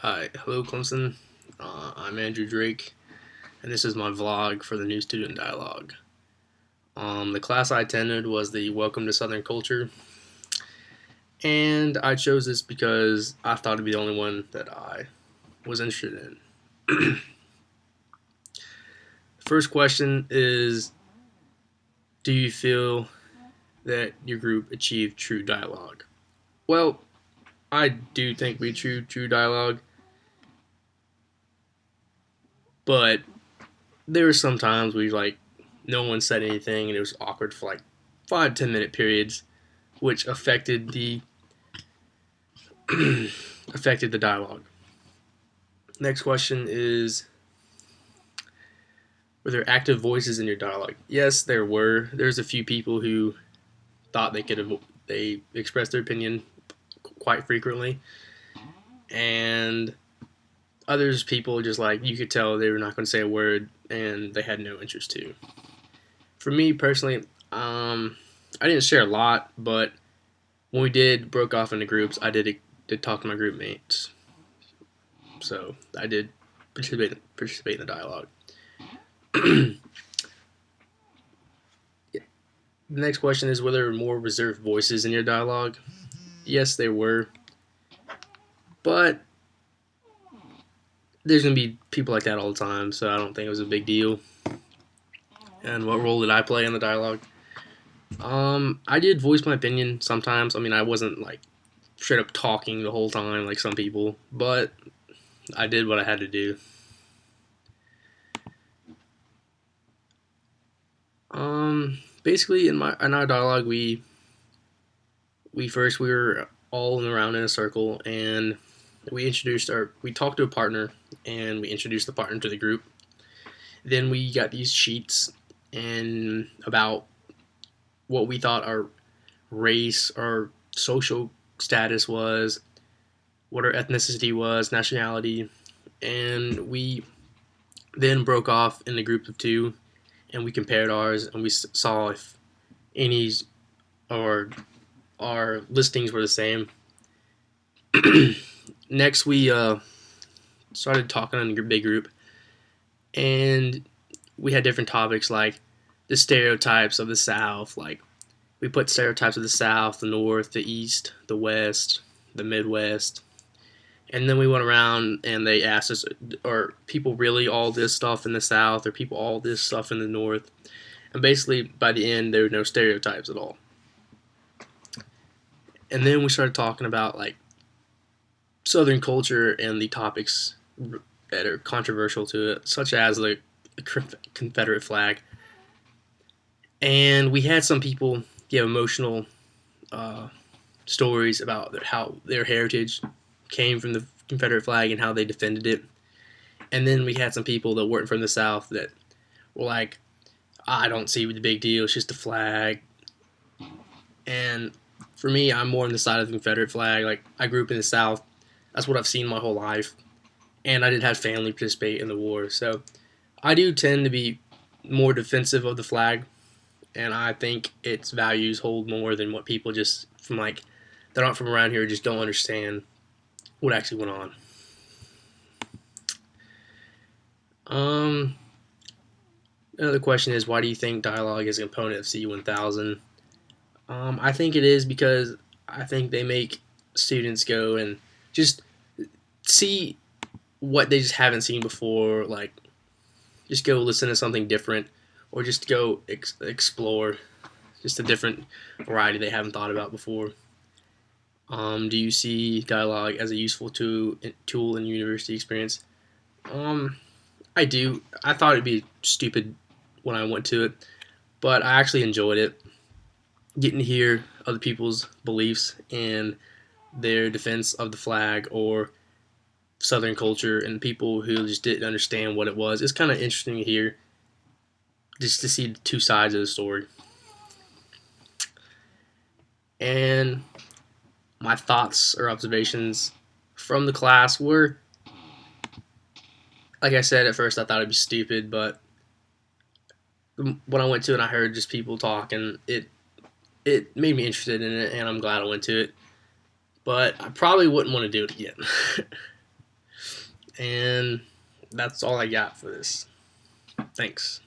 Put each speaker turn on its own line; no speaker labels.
Hi, hello Clemson. I'm Andrew Drake, and this is my vlog for the New Student Dialogue. The class I attended was the Welcome to Southern Culture, and I chose this because I thought it'd be the only one that I was interested in. First question is, do you feel that your group achieved true dialogue? Well, I do think we achieved true dialogue, but there were some times we no one said anything and it was awkward for like 5-10 minute periods, which affected the dialogue. Next question is, were there active voices in your dialogue? Yes, there were. There's a few people who thought they expressed their opinion quite frequently, and others people just like you could tell they were not going to say a word and they had no interest to. For me personally, I didn't share a lot, but when we did broke off into groups, I did talk to my group mates, so I did participate in the dialogue. The next question is, were there more reserved voices in your dialogue? Yes, there were, but there's gonna be people like that all the time, so I don't think it was a big deal. And what role did I play in the dialogue? I did voice my opinion sometimes. I mean, I wasn't like straight up talking the whole time like some people, but I did what I had to do. Basically, in our dialogue, we were all around in a circle, and we talked to a partner, and we introduced the partner to the group. Then we got these sheets and about what we thought our race or social status was, what our ethnicity was, nationality, and we then broke off in a group of two, and we compared ours, and we saw if any or our listings were the same. Next, we started talking in a big group, and we had different topics like the stereotypes of the South. Like we put stereotypes of the South, the North, the East, the West, the Midwest, and then we went around and they asked us, are people really all this stuff in the South, or people all this stuff in the North? And basically, by the end, there were no stereotypes at all. And then we started talking about like Southern culture and the topics that are controversial to it, such as the Confederate flag. And we had some people give emotional uh, stories about how their heritage came from the Confederate flag and how they defended it. And then we had some people that weren't from the South that were like, I don't see the big deal, it's just a flag. And for me, I'm more on the side of the Confederate flag. Like, I grew up in the South, that's what I've seen my whole life. And I did have family participate in the war. So I do tend to be more defensive of the flag, and I think its values hold more than what people just from like that aren't from around here just don't understand what actually went on. Um, Another question is, why do you think dialogue is a component of C1000? I think it is because I think they make students go and just see what they just haven't seen before, like just go listen to something different, or just go explore just a different variety they haven't thought about before. Do you see dialogue as a useful tool in university experience? Um, I do. I thought it'd be stupid when I went to it, but I actually enjoyed it. Getting to hear other people's beliefs and their defense of the flag or Southern culture and people who just didn't understand what it was. It's kind of interesting to hear, just to see two sides of the story. And my thoughts or observations from the class were, like I said at first, I thought it'd be stupid, but when I went to it and I heard just people talking, it made me interested in it, and I'm glad I went to it. But I probably wouldn't want to do it again. And that's all I got for this. Thanks.